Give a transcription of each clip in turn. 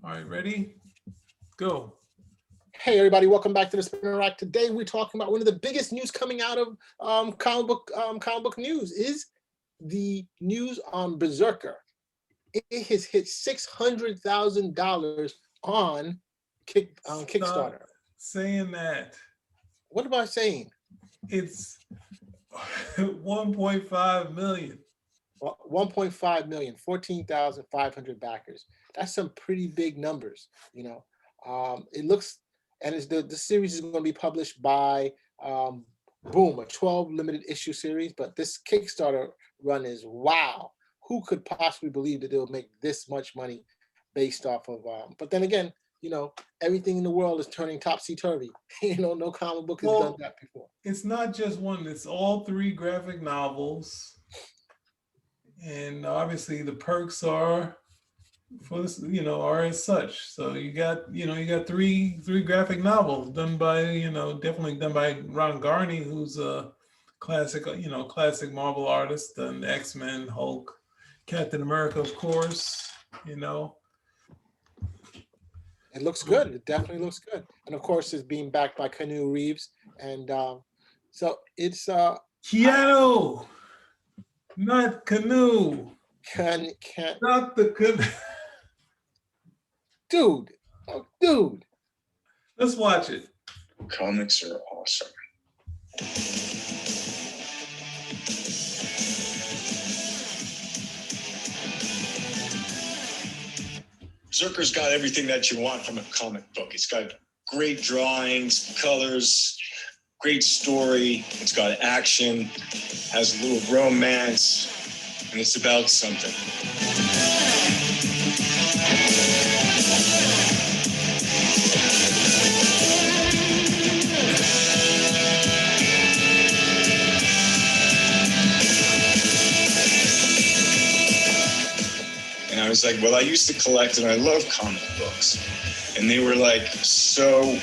All right, ready? Go. Hey everybody, welcome back to the Spinner Rack. Today we're talking about one of the biggest news coming out of comic book news is the news on BRZRKR. It has hit $600,000 on Kickstarter. Saying that. What am I saying? It's 1.5 million. 1.5 million, 14,500 backers. That's some pretty big numbers, you know. It looks, and it's the series is going to be published by Boom, a 12 limited issue series. But this Kickstarter run is wow. Who could possibly believe that they'll make this much money based off of? But then again, you know, everything in the world is turning topsy-turvy. You know, no comic book has done that before. It's not just one; it's all three graphic novels, and obviously the perks are for this, you know, are as such. So you got three graphic novels done by, definitely done by Ron Garney, who's a classic Marvel artist, done X-Men, Hulk, Captain America, of course, you know. It looks good. It definitely looks good. And of course, it's being backed by Keanu Reeves. And so it's Keanu, not Canoe. Not the Canoe. Dude. Let's watch it. Comics are awesome. BRZRKR's got everything that you want from a comic book. It's got great drawings, colors, great story. It's got action, has a little romance, and it's about something. And I was like, well, I used to collect and I love comic books. And they were like, so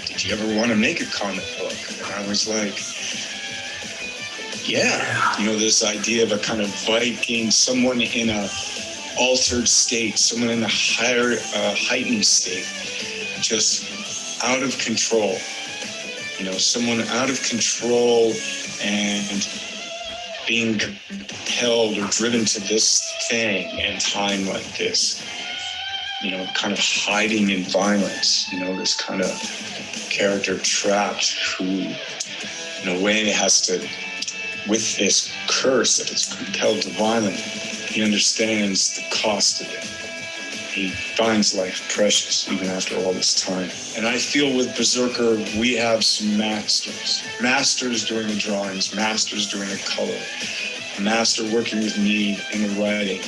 did you ever want to make a comic book? And I was like, yeah. You know, this idea of a kind of Viking, someone in a altered state, someone in a higher, heightened state, just out of control. You know, someone out of control and being compelled or driven to this thing in time like this, you know, kind of hiding in violence, you know, this kind of character trapped who, in a way, has to, with this curse that is compelled to violence, he understands the cost of it. He finds life precious even after all this time. And I feel with BRZRKR, we have some masters. Masters doing the drawings, masters doing the color, a master working with me in the writing.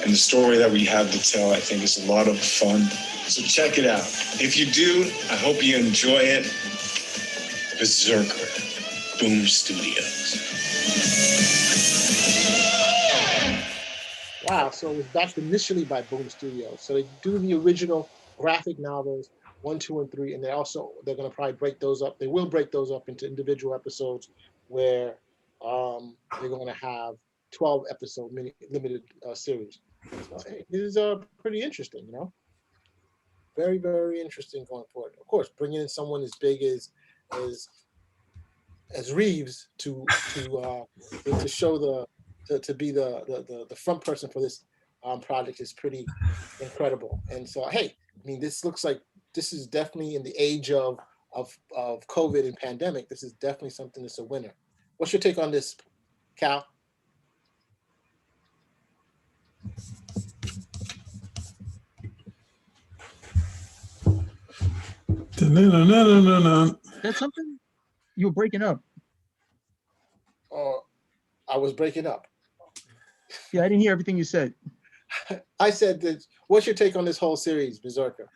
And the story that we have to tell, I think, is a lot of fun. So check it out. If you do, I hope you enjoy it. BRZRKR, Boom Studios. Wow, so it was backed initially by Boom Studios. So they do the original graphic novels 1, 2, and 3, and they're going to probably break those up. They will break those up into individual episodes where they're going to have 12 episode limited series. So hey, this is pretty interesting, you know. Very, very interesting going forward. Of course, bringing in someone as big as Reeves to show to be the front person for this project is pretty incredible. And so, hey, I mean, this looks like this is definitely in the age of COVID and pandemic. This is definitely something that's a winner. What's your take on this, Cal? No. That's something? You were breaking up. I was breaking up. Yeah, I didn't hear everything you said. I said that. What's your take on this whole series, BRZRKR,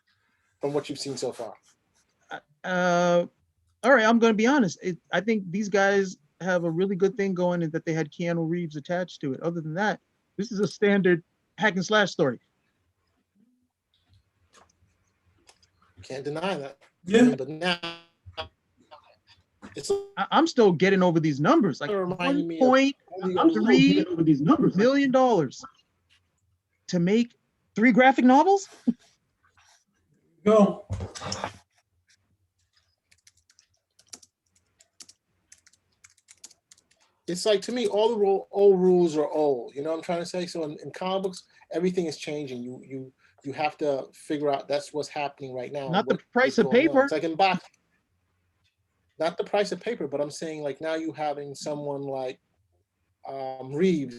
from what you've seen so far? All right, I'm going to be honest. I think these guys have a really good thing going in that they had Keanu Reeves attached to it. Other than that, this is a standard hack and slash story. Can't deny that. Yeah. But now I'm still getting over these numbers. Like $1.3 million to make 3 graphic novels. Go. It's like, to me, all the old rules are old. You know what I'm trying to say? So in comic books, everything is changing. You have to figure out that's what's happening right now. Not the What price is of going on. paper. It's like in boxing. Not the price of paper, but I'm saying, like, now you having someone like Reeves,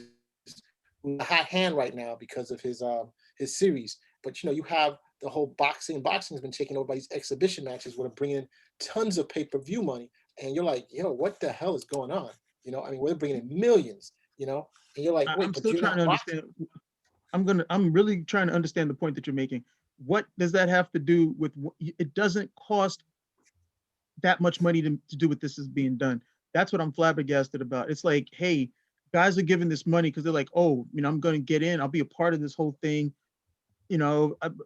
who's a hot hand right now because of his series. But you have the whole boxing. Boxing's been taken over by these exhibition matches, where they're bringing in tons of pay-per-view money, and you're like, what the hell is going on? I mean, we're bringing in millions. And you're like, wait, I'm but still you're trying to not boxing. understand. I'm really trying to understand the point that you're making. What does that have to do with? It doesn't cost that much money to do what this is being done. That's what I'm flabbergasted about. It's like, hey, guys are giving this money because they're like, oh, I'm going to get in. I'll be a part of this whole thing.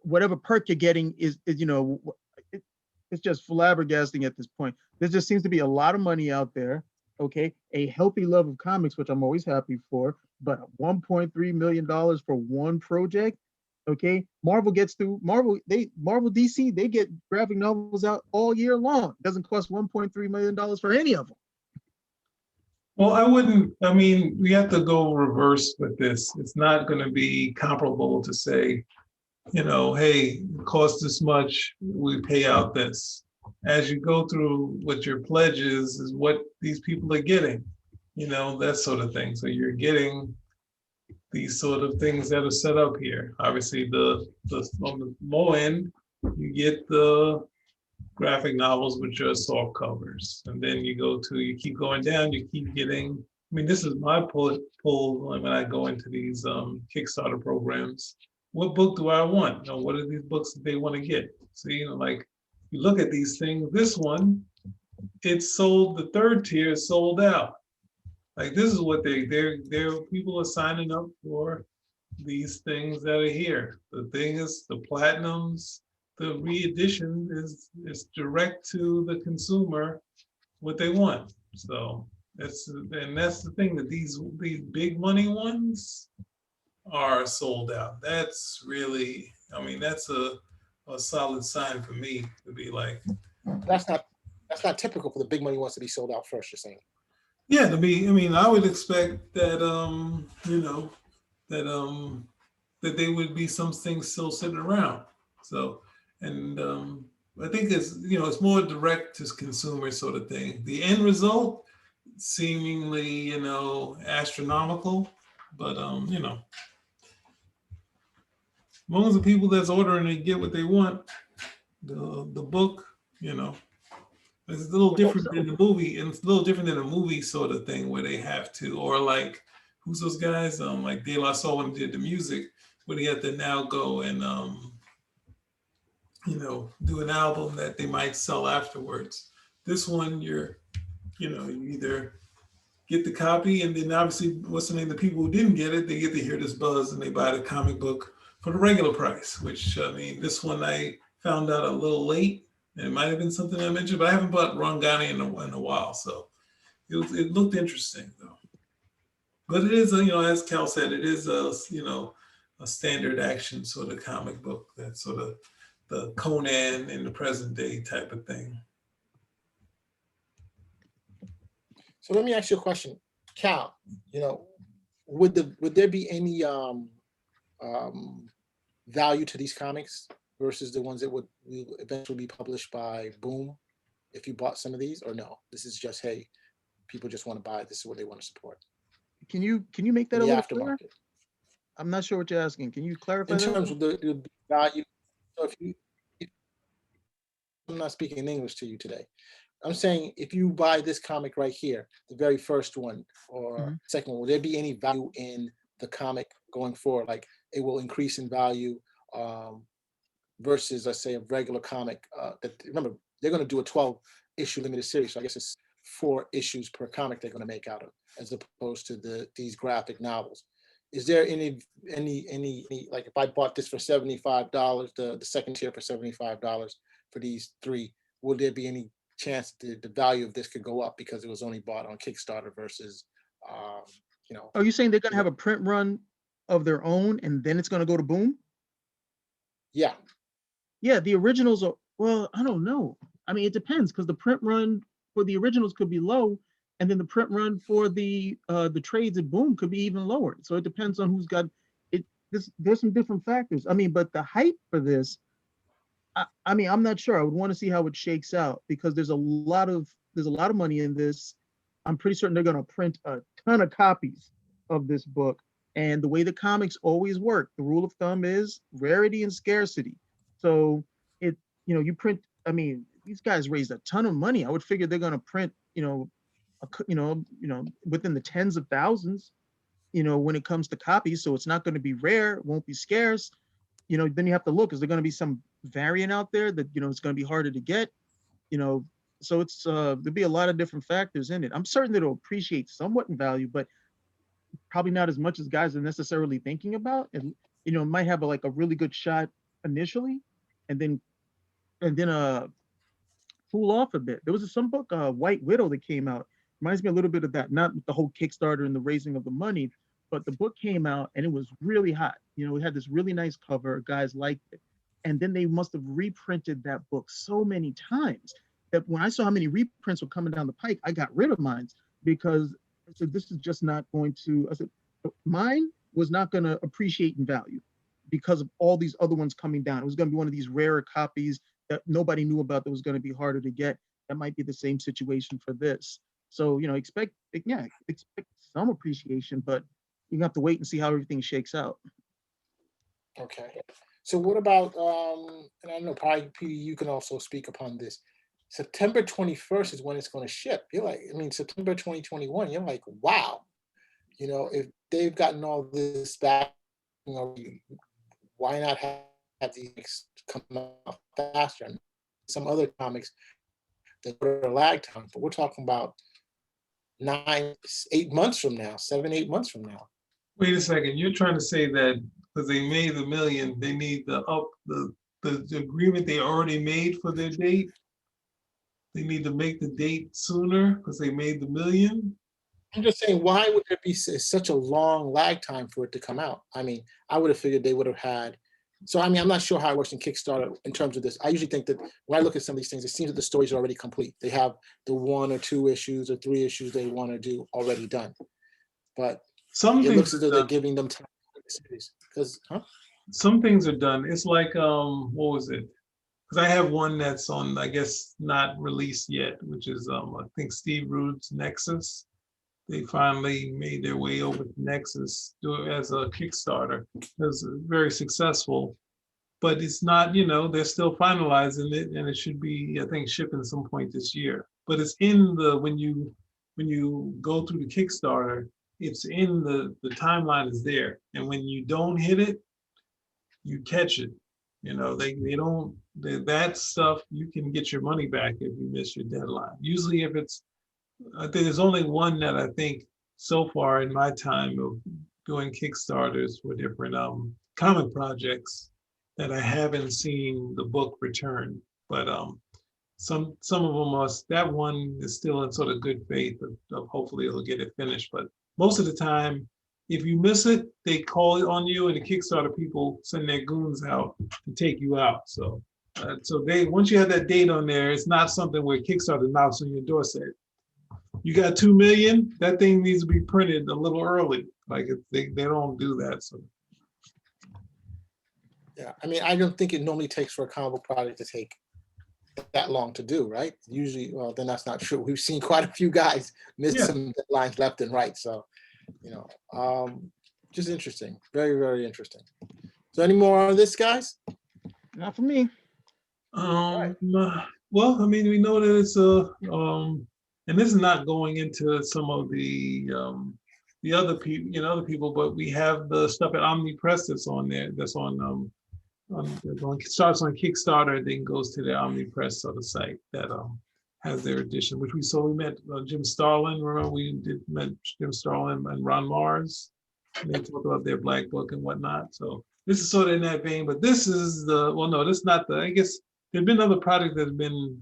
Whatever perk you're getting is it's just flabbergasting at this point. There just seems to be a lot of money out there. Okay, a healthy love of comics, which I'm always happy for, but $1.3 million for one project. Okay, Marvel DC, they get graphic novels out all year long. It doesn't cost $1.3 million for any of them. Well, I mean, we have to go reverse with this. It's not going to be comparable to say, hey, it costs this much, we pay out this. As you go through what your pledge is what these people are getting, that sort of thing. So you're getting these sort of things that are set up here. Obviously, the on the low end, you get the graphic novels, which are soft covers, and then you keep going down, you keep getting. I mean, this is my pull when I go into these Kickstarter programs. What book do I want? What are these books that they want to get? So like you look at these things. This one, it's sold. The third tier is sold out. Like this is what they're people are signing up for these things that are here. The thing is, the platinums, the re-edition is direct to the consumer what they want. So that's the thing, that these big money ones are sold out. That's really, I mean, that's a solid sign for me to be like. That's not typical for the big money ones to be sold out first. You're saying? Yeah, to be. I mean, I would expect that that they would be some things still sitting around. So, and I think it's more direct to consumer sort of thing. The end result seemingly astronomical, but as long as the people that's ordering it get what they want, the book, it's a little different than the movie, and it's a little different than a movie sort of thing where they have to, or like who's those guys? Like De La Soul when he did the music, where they have to now go and do an album that they might sell afterwards. This one, you either get the copy, and then obviously, what's the name? The people who didn't get it, they get to hear this buzz, and they buy the comic book for the regular price. Which I mean, this one I found out a little late. It might have been something I mentioned, but I haven't bought Rongani in a while, so it looked interesting though. But it is, as Cal said, it is a standard action sort of comic book. That's sort of the Conan in the present day type of thing. So let me ask you a question, Cal. Would there be any value to these comics versus the ones that would eventually be published by Boom if you bought some of these, or no? This is just, hey, people just want to buy it. This is what they want to support. Can you make that in a the little clearer? aftermarket? I'm not sure what you're asking. Can you clarify In that? terms of the value. So I'm not speaking English to you today. I'm saying if you buy this comic right here, the very first one or second one, will there be any value in the comic going forward? Like it will increase in value versus, let's say, a regular comic. That remember, they're going to do a 12-issue limited series. So I guess it's 4 issues per comic they're going to make out of, as opposed to these graphic novels. Is there any like if I bought this for $75, the second tier for $75 for these 3, will there be any chance the value of this could go up because it was only bought on Kickstarter versus Are you saying they're going to have a print run of their own and then it's going to go to Boom? Yeah. Yeah, the originals are, well, I don't know. I mean, it depends because the print run for the originals could be low, and then the print run for the trades at Boom could be even lower. So it depends on who's got it. There's some different factors. I mean, but the hype for this, I mean, I'm not sure. I would want to see how it shakes out because there's a lot of money in this. I'm pretty certain they're going to print a ton of copies of this book. And the way the comics always work, the rule of thumb is rarity and scarcity. So it, you print. I mean, these guys raised a ton of money. I would figure they're going to print, within the tens of thousands. When it comes to copies, so it's not going to be rare, it won't be scarce. Then you have to look, is there going to be some variant out there that, it's going to be harder to get, you know, so it's there'll be a lot of different factors in it. I'm certain that it'll appreciate somewhat in value, but probably not as much as guys are necessarily thinking about. And, it might have like a really good shot initially and then cool off a bit. There was some book, White Widow, that came out. Reminds me a little bit of that, not the whole Kickstarter and the raising of the money, but the book came out and it was really hot. It had this really nice cover. Guys liked it. And then they must have reprinted that book so many times that when I saw how many reprints were coming down the pike, I got rid of mine because I said, this is just not going to, I said, mine was not going to appreciate in value because of all these other ones coming down. It was going to be one of these rarer copies that nobody knew about that was going to be harder to get. That might be the same situation for this. So, expect some appreciation, but you have to wait and see how everything shakes out. Okay. So what about and I know probably Peter, you can also speak upon this. September 21st is when it's going to ship. You're like, I mean, September 2021, you're like, wow. If they've gotten all this back, why not have these come out faster? And some other comics that are lag time, but we're talking about 8 months from now, 7, 8 months from now. Wait a second. You're trying to say that because they made the million, they need the agreement they already made for their date. They need to make the date sooner because they made the million. I'm just saying, why would there be such a long lag time for it to come out? I mean, I would have figured they would have had. So, I mean, I'm not sure how it works in Kickstarter in terms of this. I usually think that when I look at some of these things, it seems that the stories are already complete. They have the 1 or 2 issues or 3 issues they want to do already done. But some it looks as things though they're giving them time for the series. Because, some things are done. It's like what was it? Because I have one that's on, I guess, not released yet, which is I think Steve Rude's Nexus. They finally made their way over to Nexus as a Kickstarter. It was very successful, but it's not, they're still finalizing it, and it should be, I think, shipping some point this year. But it's in the when you go through the Kickstarter, it's in the timeline is there, and when you don't hit it, you catch it. They don't that stuff. You can get your money back if you miss your deadline. Usually, if it's I think there's only one that I think so far in my time of doing Kickstarters for different comic projects that I haven't seen the book return. But some of them are, that one is still in sort of good faith of hopefully it'll get it finished. But most of the time, if you miss it, they call it on you, and the Kickstarter people send their goons out to take you out. So they once you have that date on there, it's not something where Kickstarter knocks on your door saying, you got 2 million, that thing needs to be printed a little early. Like they don't do that. So yeah, I mean, I don't think it normally takes for a comic book project to take that long to do, right? Usually, well, then that's not true. We've seen quite a few guys miss some deadlines left and right. So, just interesting. Very, very interesting. So any more on this, guys? Not for me. Right. Well, I mean, we know that it's and this is not going into some of the other people, but we have the stuff at Omni Press that's on there. That's starts on Kickstarter, then goes to the Omni Press sort of site that has their edition, which we met Jim Starlin. Remember we met Jim Starlin and Ron Mars. And they talked about their Black Book and whatnot. So this is sort of in that vein, but this is this is not I guess there've been other products that have been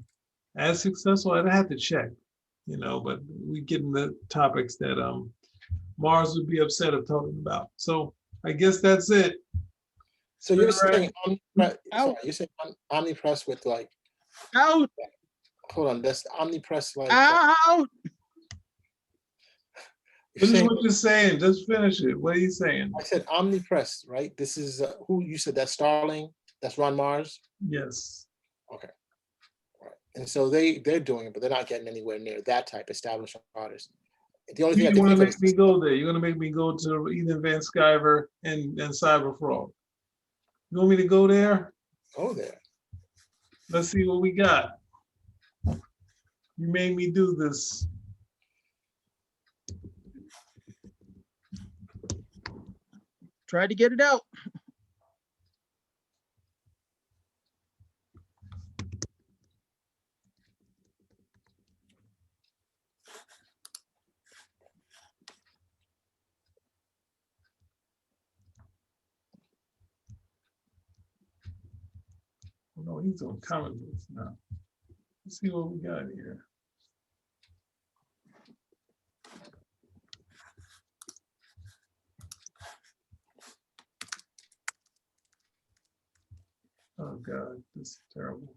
as successful. I'd have to check, but we get in the topics that Mars would be upset of talking about. So I guess that's it. So you're Spinner saying Omnipress, Out. sorry, you're saying Omnipress with like, Out, hold on, that's Omnipress like, out. you're Finish saying, what you're saying. Just finish it. What are you saying? I said Omnipress, right? This is who you said that's Starling, that's Ron Mars. Yes. Right. And so they're doing it, but they're not getting anywhere near that type established artist. The only thing I You can want to think of make me go there. You're going to make me go to Ethan Van Sciver and Cyberfrog. You want me to go there? go there. Let's see what we got. You made me do this. Tried to get it out. Oh, no, he's on comic books now. Let's see what we got here. Oh God, this is terrible.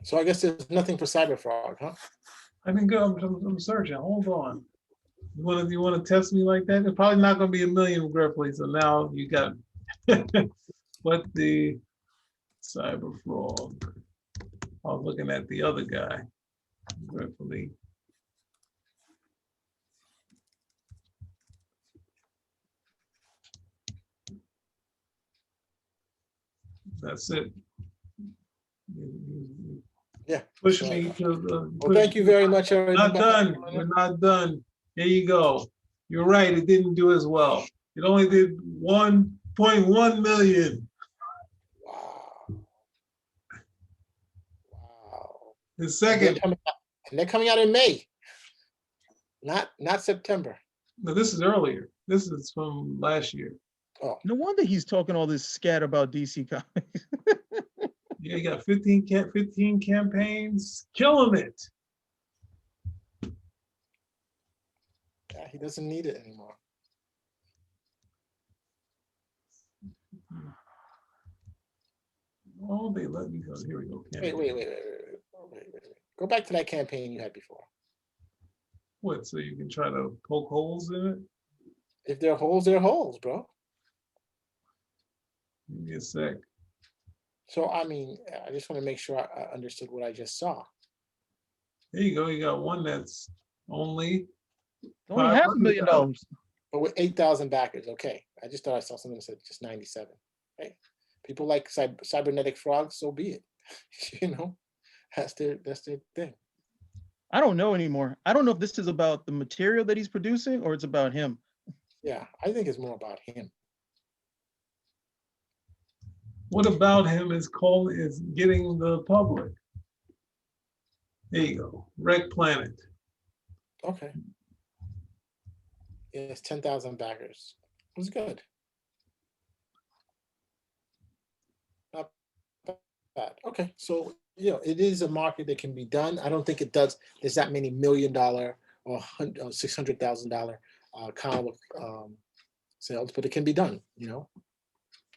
So I guess there's nothing for Cyberfrog, huh? I didn't go. I'm searching. Hold on. You want to test me like that? It's probably not going to be a million regretfully. So now you got what the Cyberfrog. I was looking at the other guy. Regretfully. That's it. Yeah. Push so- me to the. Well, thank you very much, everybody. Not done. We're not done. There you go. You're right. It didn't do as well. It only did 1.1 million. Wow. Wow. The And second. they're coming out in May, not September. No, this is earlier. This is from last year. Oh, No wonder he's talking all this scat about DC Comics. Yeah, you got 15 campaigns, killing it. yeah, he doesn't need it anymore. Oh, they let me go. Here we go. Wait. Go back to that campaign you had before. What? So you can try to poke holes in it? If there are holes, there are holes, bro. Give me a sec. So I mean, I just want to make sure I understood what I just saw. There you go. You got one that's only Only $500,000. But with 8,000 backers, okay. I just thought I saw something that said just 97. Hey, people like cybernetic frogs, so be it. You know, that's their thing. I don't know anymore. I don't know if this is about the material that he's producing or it's about him. Yeah, I think it's more about him. What about him is getting the public? There you go. Wreck Planet. Okay. Yeah, it's 10,000 backers. It was good. Not bad. Okay, so it is a market that can be done. I don't think it does. There's that many $1 million or $600,000 comic book sales, but it can be done.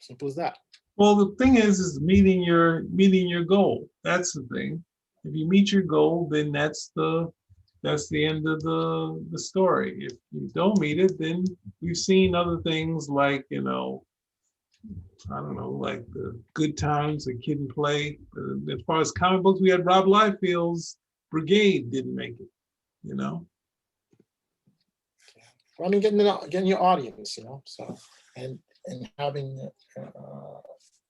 Simple as that. Well, the thing is meeting your goal. That's the thing. If you meet your goal, then that's the end of the story. If you don't meet it, then we've seen other things like, I don't know, like the Good Times, The Kid and Play. As far as comic books, we had Rob Liefeld's Brigade didn't make it, Well, I mean, getting your audience, so and having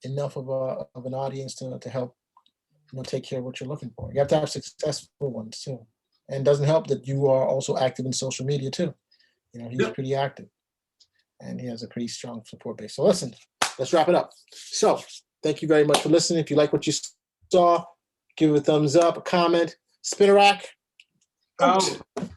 enough of an audience to help take care of what you're looking for. You have to have successful ones too. And it doesn't help that you are also active in social media too. He's pretty active and he has a pretty strong support base. So listen, let's wrap it up. So thank you very much for listening. If you like what you saw, give it a thumbs up, a comment, spin a rack. Out.